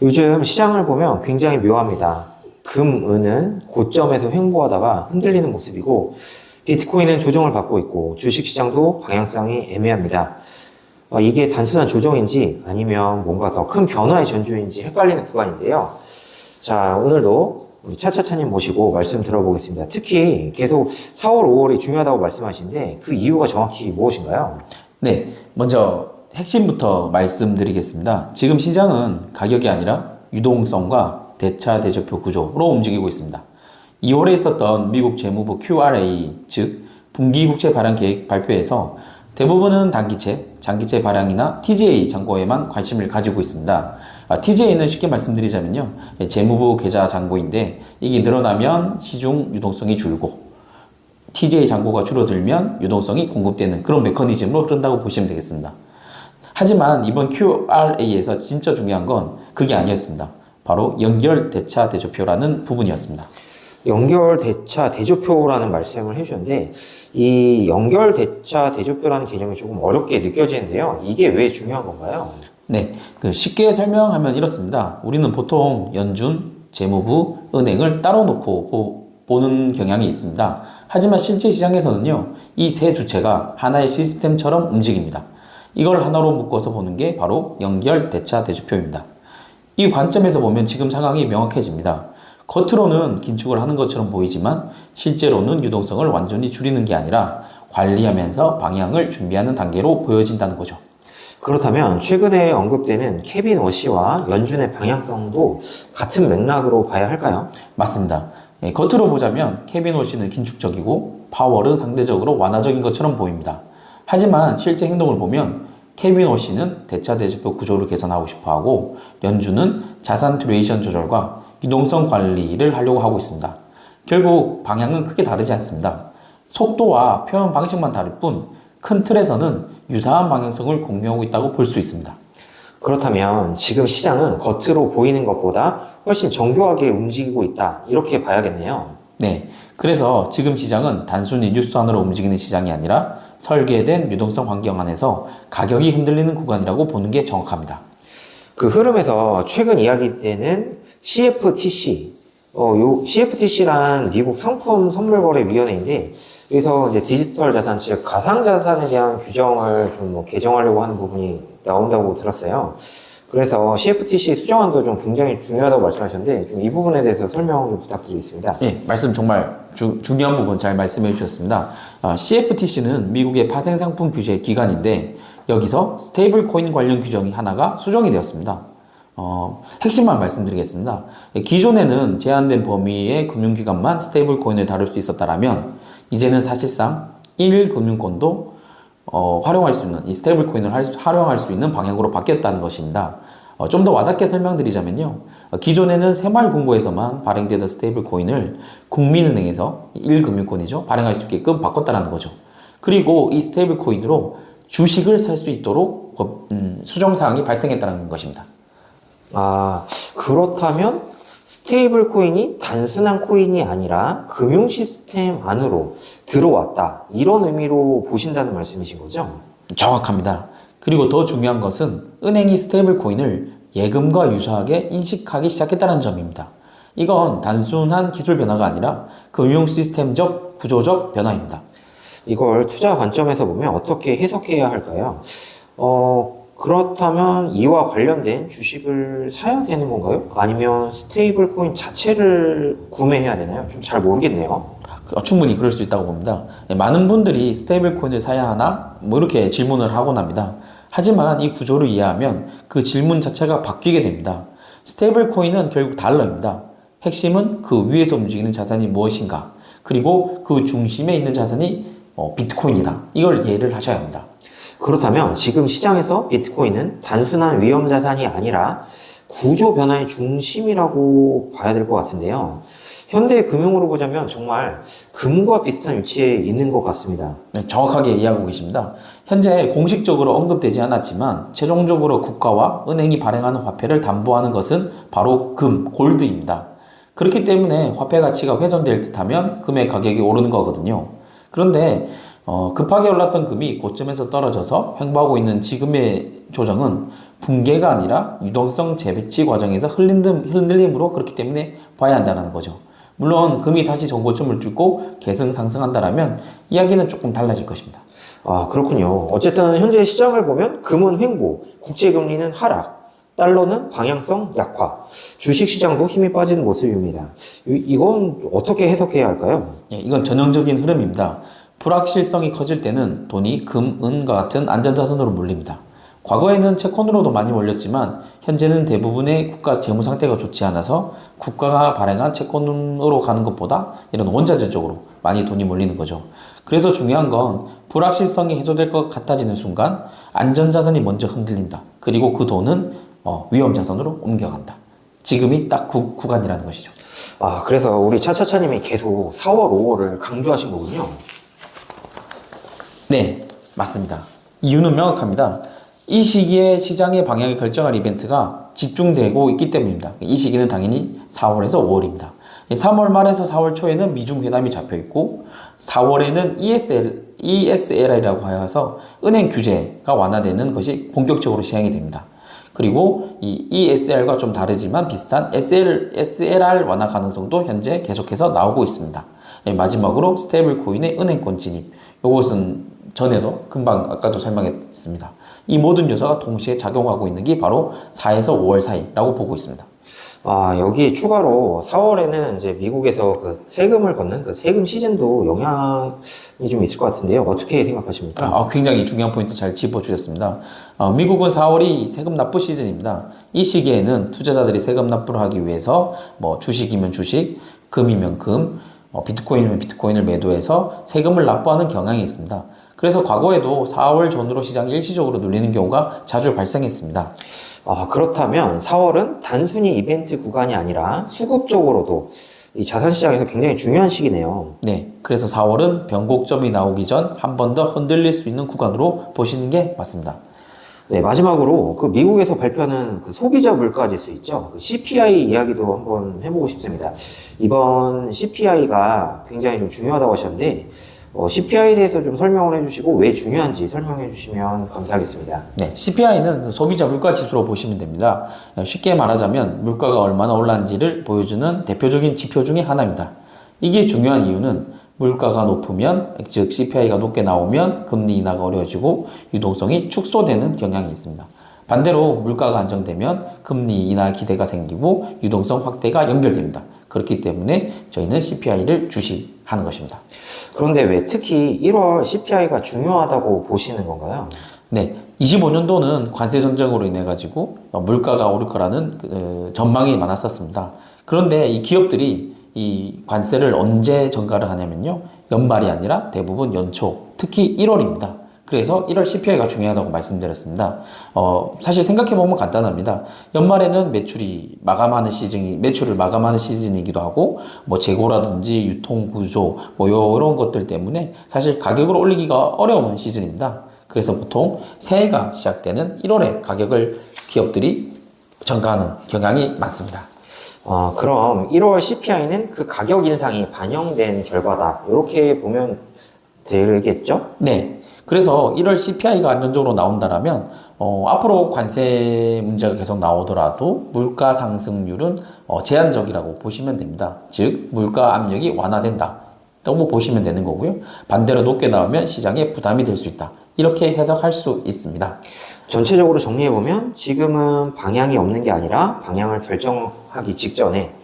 요즘 시장을 보면 굉장히 묘합니다. 금, 은은 고점에서 횡보하다가 흔들리는 모습이고, 비트코인은 조정을 받고 있고, 주식시장도 방향성이 애매합니다. 이게 단순한 조정인지 아니면 뭔가 더 큰 변화의 전조인지 헷갈리는 구간인데요. 자, 오늘도 우리 차차차님 모시고 말씀 들어보겠습니다. 특히 계속 4월, 5월이 중요하다고 말씀하시는데 그 이유가 정확히 무엇인가요? 네, 먼저 핵심부터 말씀드리겠습니다. 지금 시장은 가격이 아니라 유동성과 대차 대조표 구조로 움직이고 있습니다. 2월에 있었던 미국 재무부 QRA, 즉 분기 국채 발행 계획 발표에서 대부분은 단기채, 장기채 발행이나 TGA 잔고에만 관심을 가지고 있습니다. TGA는 쉽게 말씀드리자면요, 재무부 계좌 잔고인데 이게 늘어나면 시중 유동성이 줄고 TGA 잔고가 줄어들면 유동성이 공급되는 그런 메커니즘으로 흐른다고 보시면 되겠습니다. 하지만 이번 QRA에서 진짜 중요한 건 그게 아니었습니다. 바로 연결 대차 대조표라는 부분이었습니다. 연결 대차 대조표라는 말씀을 해주셨는데 이 연결 대차 대조표라는 개념이 조금 어렵게 느껴지는데요. 이게 왜 중요한 건가요? 네, 쉽게 설명하면 이렇습니다. 우리는 보통 연준, 재무부, 은행을 따로 놓고 보는 경향이 있습니다. 하지만 실제 시장에서는요, 이 세 주체가 하나의 시스템처럼 움직입니다. 이걸 하나로 묶어서 보는 게 바로 연결 대차 대조표입니다. 이 관점에서 보면 지금 상황이 명확해집니다. 겉으로는 긴축을 하는 것처럼 보이지만 실제로는 유동성을 완전히 줄이는 게 아니라 관리하면서 방향을 준비하는 단계로 보여진다는 거죠. 그렇다면 최근에 언급되는 케빈 워시와 연준의 방향성도 같은 맥락으로 봐야 할까요? 맞습니다. 겉으로 보자면 케빈 워시는 긴축적이고 파월은 상대적으로 완화적인 것처럼 보입니다. 하지만 실제 행동을 보면 케빈 워시는 대차 대조표 구조를 개선하고 싶어하고 연준은 자산 듀레이션 조절과 유동성 관리를 하려고 하고 있습니다. 결국 방향은 크게 다르지 않습니다. 속도와 표현 방식만 다를 뿐 큰 틀에서는 유사한 방향성을 공유하고 있다고 볼 수 있습니다. 그렇다면 지금 시장은 겉으로 보이는 것보다 훨씬 정교하게 움직이고 있다. 이렇게 봐야겠네요. 네, 그래서 지금 시장은 단순히 뉴스 안으로 움직이는 시장이 아니라 설계된 유동성 환경 안에서 가격이 흔들리는 구간이라고 보는 게 정확합니다. 그 흐름에서 최근 이야기되는 CFTC, 요 CFTC란 미국 상품 선물거래위원회인데 여기서 이제 디지털 자산, 즉 가상 자산에 대한 규정을 좀 뭐 개정하려고 하는 부분이 나온다고 들었어요. 그래서 CFTC 수정안도 좀 굉장히 중요하다고 말씀하셨는데 좀 이 부분에 대해서 설명 좀 부탁드리겠습니다. 네, 말씀 정말 중요한 부분 잘 말씀해 주셨습니다. CFTC는 미국의 파생상품 규제 기관인데 여기서 스테이블 코인 관련 규정이 하나가 수정이 되었습니다. 핵심만 말씀드리겠습니다. 기존에는 제한된 범위의 금융기관만 스테이블 코인을 다룰 수 있었다라면 이제는 사실상 1금융권도 활용할 수 있는 이 스테이블 코인을 활용할 수 있는 방향으로 바뀌었다는 것입니다. 좀 더 와닿게 설명드리자면요. 기존에는 새마을금고에서만 발행되던 스테이블 코인을 국민은행에서 1금융권이죠. 발행할 수 있게끔 바꿨다는 거죠. 그리고 이 스테이블 코인으로 주식을 살 수 있도록 수정사항이 발생했다는 것입니다. 그렇다면 스테이블 코인이 단순한 코인이 아니라 금융 시스템 안으로 들어왔다. 이런 의미로 보신다는 말씀이신 거죠? 정확합니다. 그리고 더 중요한 것은 은행이 스테이블 코인을 예금과 유사하게 인식하기 시작했다는 점입니다. 이건 단순한 기술 변화가 아니라 금융 시스템적 구조적 변화입니다. 이걸 투자 관점에서 보면 어떻게 해석해야 할까요? 그렇다면 이와 관련된 주식을 사야 되는 건가요? 아니면 스테이블 코인 자체를 구매해야 되나요? 좀 잘 모르겠네요. 충분히 그럴 수 있다고 봅니다. 많은 분들이 스테이블 코인을 사야 하나? 이렇게 질문을 하곤 합니다. 하지만 이 구조를 이해하면 그 질문 자체가 바뀌게 됩니다. 스테이블 코인은 결국 달러입니다. 핵심은 그 위에서 움직이는 자산이 무엇인가? 그리고 그 중심에 있는 자산이 비트코인이다. 이걸 이해를 하셔야 합니다. 그렇다면 지금 시장에서 비트코인은 단순한 위험 자산이 아니라 구조 변화의 중심이라고 봐야 될 것 같은데요. 현대 금융으로 보자면 정말 금과 비슷한 위치에 있는 것 같습니다. 네, 정확하게 이해하고 계십니다. 현재 공식적으로 언급되지 않았지만 최종적으로 국가와 은행이 발행하는 화폐를 담보하는 것은 바로 금, 골드입니다. 그렇기 때문에 화폐 가치가 훼손될 듯하면 금의 가격이 오르는 거거든요. 그런데 급하게 올랐던 금이 고점에서 떨어져서 횡보하고 있는 지금의 조정은 붕괴가 아니라 유동성 재배치 과정에서 흔들림으로 그렇기 때문에 봐야 한다는 거죠. 물론 금이 다시 전고점을 뚫고 계승 상승한다라면 이야기는 조금 달라질 것입니다. 아, 그렇군요. 어쨌든 현재 시장을 보면 금은 횡보, 국제금리는 하락, 달러는 방향성 약화, 주식시장도 힘이 빠진 모습입니다. 이건 어떻게 해석해야 할까요? 예, 이건 전형적인 흐름입니다. 불확실성이 커질 때는 돈이 금, 은과 같은 안전자산으로 몰립니다. 과거에는 채권으로도 많이 몰렸지만 현재는 대부분의 국가 재무 상태가 좋지 않아서 국가가 발행한 채권으로 가는 것보다 이런 원자재 쪽으로 많이 돈이 몰리는 거죠. 그래서 중요한 건 불확실성이 해소될 것 같아지는 순간 안전자산이 먼저 흔들린다. 그리고 그 돈은 위험자산으로 옮겨간다. 지금이 딱 구간이라는 것이죠. 아, 그래서 우리 차차차님이 계속 4월, 5월을 강조하신 거군요. 네, 맞습니다. 이유는 명확합니다. 이 시기에 시장의 방향을 결정할 이벤트가 집중되고 있기 때문입니다. 이 시기는 당연히 4월에서 5월입니다. 3월 말에서 4월 초에는 미중 회담이 잡혀 있고 4월에는 ESLI라고 하여서 은행 규제가 완화되는 것이 본격적으로 시행이 됩니다. 그리고 이 ESL과 좀 다르지만 비슷한 SLR 완화 가능성도 현재 계속해서 나오고 있습니다. 마지막으로 스테이블 코인의 은행권 진입. 이것은 전에도 금방 아까도 설명했습니다. 이 모든 요소가 동시에 작용하고 있는 게 바로 4에서 5월 사이라고 보고 있습니다. 아, 여기 추가로 4월에는 이제 미국에서 그 세금을 걷는 그 세금 시즌도 영향이 좀 있을 것 같은데요. 어떻게 생각하십니까? 굉장히 중요한 포인트 잘 짚어주셨습니다. 미국은 4월이 세금 납부 시즌입니다. 이 시기에는 투자자들이 세금 납부를 하기 위해서 뭐 주식이면 주식, 금이면 금, 비트코인이면 비트코인을 매도해서 세금을 납부하는 경향이 있습니다. 그래서 과거에도 4월 전후로 시장이 일시적으로 눌리는 경우가 자주 발생했습니다. 아, 그렇다면 4월은 단순히 이벤트 구간이 아니라 수급적으로도 이 자산시장에서 굉장히 중요한 시기네요. 네, 그래서 4월은 변곡점이 나오기 전 한 번 더 흔들릴 수 있는 구간으로 보시는 게 맞습니다. 네, 마지막으로 그 미국에서 발표하는 그 소비자 물가지수 있죠. 그 CPI 이야기도 한번 해보고 싶습니다. 이번 CPI가 굉장히 좀 중요하다고 하셨는데 CPI에 대해서 좀 설명을 해주시고 왜 중요한지 설명해 주시면 감사하겠습니다. 네, CPI는 소비자 물가 지수로 보시면 됩니다. 쉽게 말하자면 물가가 얼마나 올랐는지를 보여주는 대표적인 지표 중에 하나입니다. 이게 중요한 이유는 물가가 높으면, 즉 CPI가 높게 나오면 금리 인하가 어려워지고 유동성이 축소되는 경향이 있습니다. 반대로 물가가 안정되면 금리 인하 기대가 생기고 유동성 확대가 연결됩니다. 그렇기 때문에 저희는 CPI를 주시하는 것입니다. 그런데 왜 특히 1월 CPI가 중요하다고 보시는 건가요? 네, 25년도는 관세 전쟁으로 인해 가지고 물가가 오를 거라는 전망이 많았었습니다. 그런데 이 기업들이 이 관세를 언제 전가를 하냐면요, 연말이 아니라 대부분 연초, 특히 1월입니다. 그래서 1월 CPI가 중요하다고 말씀드렸습니다. 사실 생각해보면 간단합니다. 연말에는 매출을 마감하는 시즌이기도 하고, 뭐 재고라든지 유통 구조, 뭐 이런 것들 때문에 사실 가격을 올리기가 어려운 시즌입니다. 그래서 보통 새해가 시작되는 1월에 가격을 기업들이 전가하는 경향이 많습니다. 그럼 1월 CPI는 그 가격 인상이 반영된 결과다. 이렇게 보면 되겠죠? 네. 그래서 1월 CPI가 안정적으로 나온다라면 앞으로 관세 문제가 계속 나오더라도 물가 상승률은 제한적이라고 보시면 됩니다. 즉 물가 압력이 완화된다 라고 보시면 되는 거고요. 반대로 높게 나오면 시장에 부담이 될 수 있다. 이렇게 해석할 수 있습니다. 전체적으로 정리해보면 지금은 방향이 없는 게 아니라 방향을 결정하기 직전에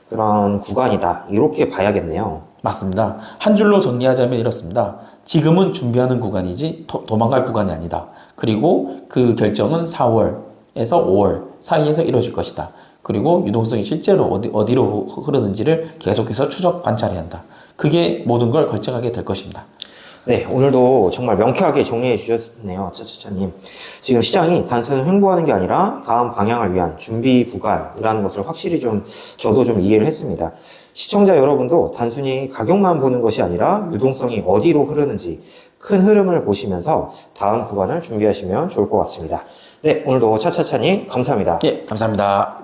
그런 구간이다. 이렇게 봐야겠네요. 맞습니다. 한 줄로 정리하자면 이렇습니다. 지금은 준비하는 구간이지 도망갈 구간이 아니다. 그리고 그 결정은 4월에서 5월 사이에서 이루어질 것이다. 그리고 유동성이 실제로 어디로 흐르는지를 계속해서 추적 관찰해야 한다. 그게 모든 걸 결정하게 될 것입니다. 네, 오늘도 정말 명쾌하게 정리해 주셨네요. 차차차님. 지금 시장이 단순히 횡보하는 게 아니라 다음 방향을 위한 준비 구간이라는 것을 확실히 저도 좀 이해를 했습니다. 시청자 여러분도 단순히 가격만 보는 것이 아니라 유동성이 어디로 흐르는지 큰 흐름을 보시면서 다음 구간을 준비하시면 좋을 것 같습니다. 네, 오늘도 차차차님 감사합니다. 예, 감사합니다.